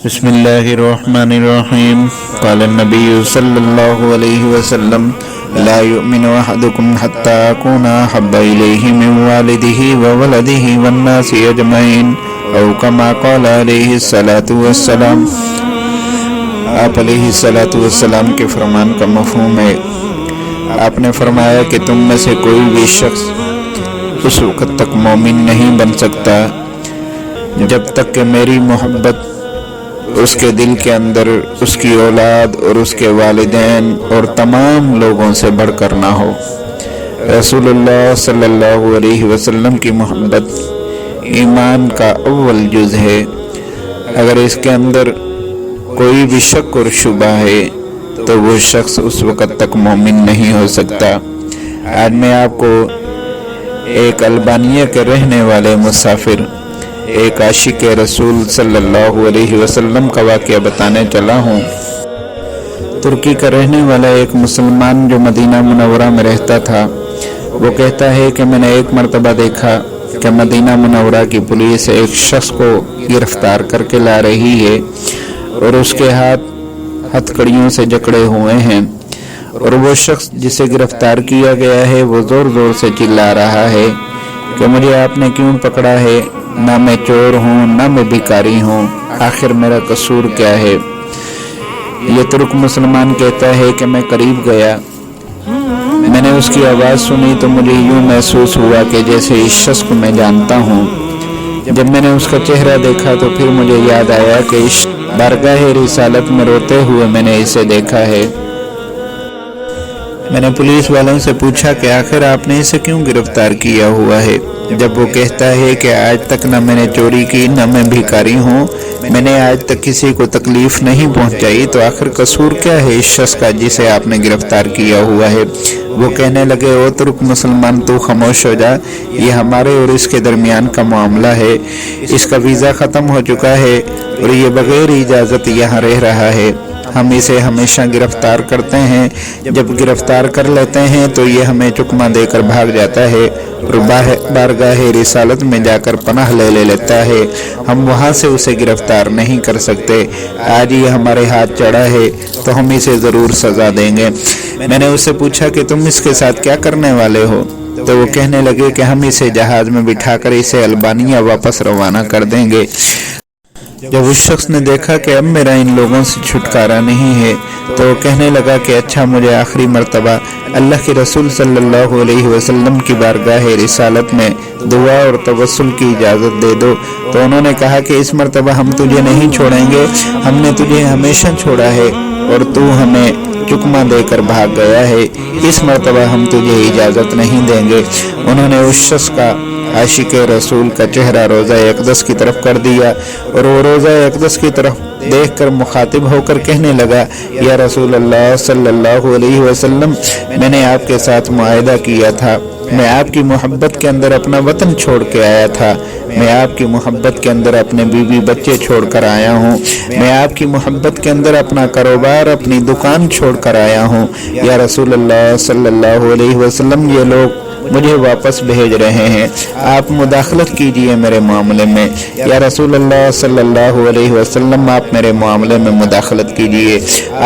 بسم اللہ الرحمن الرحیم قال النبی صلی اللہ علیہ وسلم لا يؤمن احدكم حتى اكون احب الیہ من والدہ وولدہ والناس اجمعین او کما قال علیہ الصلاۃ والسلام۔ آپ علیہ الصلاۃ والسلام کے فرمان کا مفہوم ہے، آپ نے فرمایا کہ تم میں سے کوئی بھی شخص اس وقت تک مومن نہیں بن سکتا جب تک کہ میری محبت اس کے دل کے اندر اس کی اولاد اور اس کے والدین اور تمام لوگوں سے بڑھ کر نہ ہو۔ رسول اللہ صلی اللہ علیہ وسلم کی محبت ایمان کا اول جز ہے۔ اگر اس کے اندر کوئی بھی شک اور شبہ ہے تو وہ شخص اس وقت تک مومن نہیں ہو سکتا۔ آج میں آپ کو ایک البانیہ کے رہنے والے مسافر، ایک عاشق رسول صلی اللہ علیہ وسلم کا واقعہ بتانے چلا ہوں۔ ترکی کا رہنے والا ایک مسلمان جو مدینہ منورہ میں رہتا تھا، وہ کہتا ہے کہ میں نے ایک مرتبہ دیکھا کہ مدینہ منورہ کی پولیس ایک شخص کو گرفتار کر کے لا رہی ہے اور اس کے ہاتھ ہتھکڑیوں سے جکڑے ہوئے ہیں، اور وہ شخص جسے گرفتار کیا گیا ہے وہ زور زور سے چلا رہا ہے کہ مجھے آپ نے کیوں پکڑا ہے، نہ میں چور ہوں نہ میں بھکاری ہوں، آخر میرا قصور کیا ہے۔ یہ ترک مسلمان کہتا ہے کہ میں قریب گیا، میں نے اس کی آواز سنی تو مجھے یوں محسوس ہوا کہ جیسے اس شخص کو میں جانتا ہوں۔ جب میں نے اس کا چہرہ دیکھا تو پھر مجھے یاد آیا کہ اس بارگاہ رسالت میں روتے ہوئے میں نے اسے دیکھا ہے۔ میں نے پولیس والوں سے پوچھا کہ آخر آپ نے اسے کیوں گرفتار کیا ہوا ہے؟ جب وہ کہتا ہے کہ آج تک نہ میں نے چوری کی نہ میں بھکاری ہوں، میں نے آج تک کسی کو تکلیف نہیں پہنچائی، تو آخر قصور کیا ہے اس شخص کا جسے آپ نے گرفتار کیا ہوا ہے؟ وہ کہنے لگے، او ترک مسلمان تو خاموش ہو جا، یہ ہمارے اور اس کے درمیان کا معاملہ ہے، اس کا ویزا ختم ہو چکا ہے اور یہ بغیر اجازت یہاں رہ رہا ہے، ہم اسے ہمیشہ گرفتار کرتے ہیں، جب گرفتار کر لیتے ہیں تو یہ ہمیں چکمہ دے کر بھاگ جاتا ہے اور بارگاہ رسالت میں جا کر پناہ لے لیتا ہے، ہم وہاں سے اسے گرفتار نہیں کر سکتے، آج یہ ہمارے ہاتھ چڑھا ہے تو ہم اسے ضرور سزا دیں گے۔ میں نے اس سے پوچھا کہ تم اس کے ساتھ کیا کرنے والے ہو؟ تو وہ کہنے لگے کہ ہم اسے جہاز میں بٹھا کر اسے البانیہ واپس روانہ کر دیں گے۔ جب اس شخص نے دیکھا کہ اب میرا ان لوگوں سے چھٹکارا نہیں ہے تو وہ کہنے لگا کہ اچھا، مجھے آخری مرتبہ اللہ کے رسول صلی اللہ علیہ وسلم کی بارگاہ رسالت میں دعا اور توسل کی اجازت دے دو۔ تو انہوں نے کہا کہ اس مرتبہ ہم تجھے نہیں چھوڑیں گے، ہم نے تجھے ہمیشہ چھوڑا ہے اور تو ہمیں چکمہ دے کر بھاگ گیا ہے، اس مرتبہ ہم تجھے اجازت نہیں دیں گے۔ انہوں نے اس شخص کا، عاشق رسول کا چہرہ روضہ اقدس کی طرف کر دیا اور وہ روضہ اقدس کی طرف دیکھ کر مخاطب ہو کر کہنے لگا، یا رسول اللہ صلی اللہ علیہ وسلم، میں نے آپ کے ساتھ معاہدہ کیا تھا، میں آپ کی محبت کے اندر اپنا وطن چھوڑ کے آیا تھا، میں آپ کی محبت کے اندر اپنے بیوی بچے چھوڑ کر آیا ہوں، میں آپ کی محبت کے اندر اپنا کاروبار، اپنی دکان چھوڑ کر آیا ہوں، یا رسول اللہ صلی اللہ علیہ وسلم، یہ لوگ مجھے واپس بھیج رہے ہیں، آپ مداخلت کیجئے میرے معاملے میں، یا رسول اللہ صلی اللہ علیہ وسلم، آپ میرے معاملے میں مداخلت کیجئے،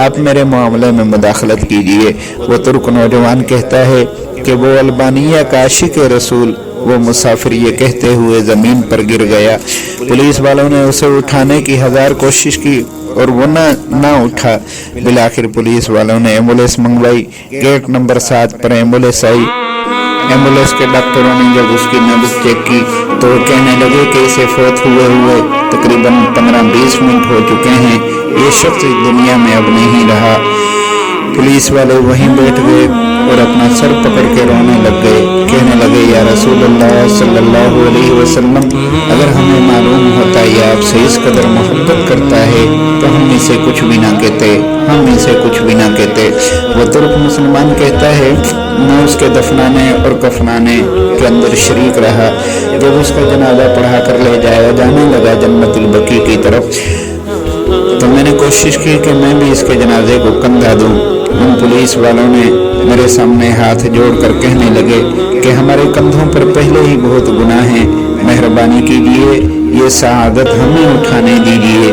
آپ میرے معاملے میں مداخلت کیجئے۔ وہ ترک نوجوان کہتا ہے کہ وہ البانیہ کا عاشق رسول، وہ مسافر یہ کہتے ہوئے زمین پر گر گیا۔ پولیس والوں نے اسے اٹھانے کی ہزار کوشش کی اور وہ نہ اٹھا۔ بالآخر پولیس والوں نے ایمبولینس منگوائی، گیٹ نمبر 7 پر ایمبولینس آئی۔ ایمبولینس کے ڈاکٹروں نے جب اس کی نبض چیک کی تو وہ کہنے لگے کہ اسے فوت ہوئے تقریباً 15-20 منٹ ہو چکے ہیں، یہ شخص اس دنیا میں اب نہیں رہا۔ پولیس والے وہیں بیٹھ گئے اور اپنا سر پکڑ کے رونے لگ گئے، کہنے لگے، یا رسول اللہ صلی اللہ علیہ وسلم، اگر ہمیں معلوم ہوتا یہ آپ سے اس قدر محبت کرتا ہے تو ہم اسے کچھ بھی نہ کہتے، ہم اسے کچھ بھی نہ کہتے۔ وہ ترک مسلمان کہتا ہے، میں اس کے دفنانے اور کفنانے کے اندر شریک رہا، جب اس کا جنازہ پڑھا کر لے جایا جانے لگا جنت البقیع کی طرف، تو میں نے کوشش کی کہ میں بھی اس کے جنازے کو کندھا دوں۔ ان پولیس والوں نے میرے سامنے ہاتھ جوڑ کر کہنے لگے کہ ہمارے کندھوں پر پہلے ہی بہت گناہ ہیں، مہربانی کیجیے یہ سعادت ہمیں اٹھانے دیجیے،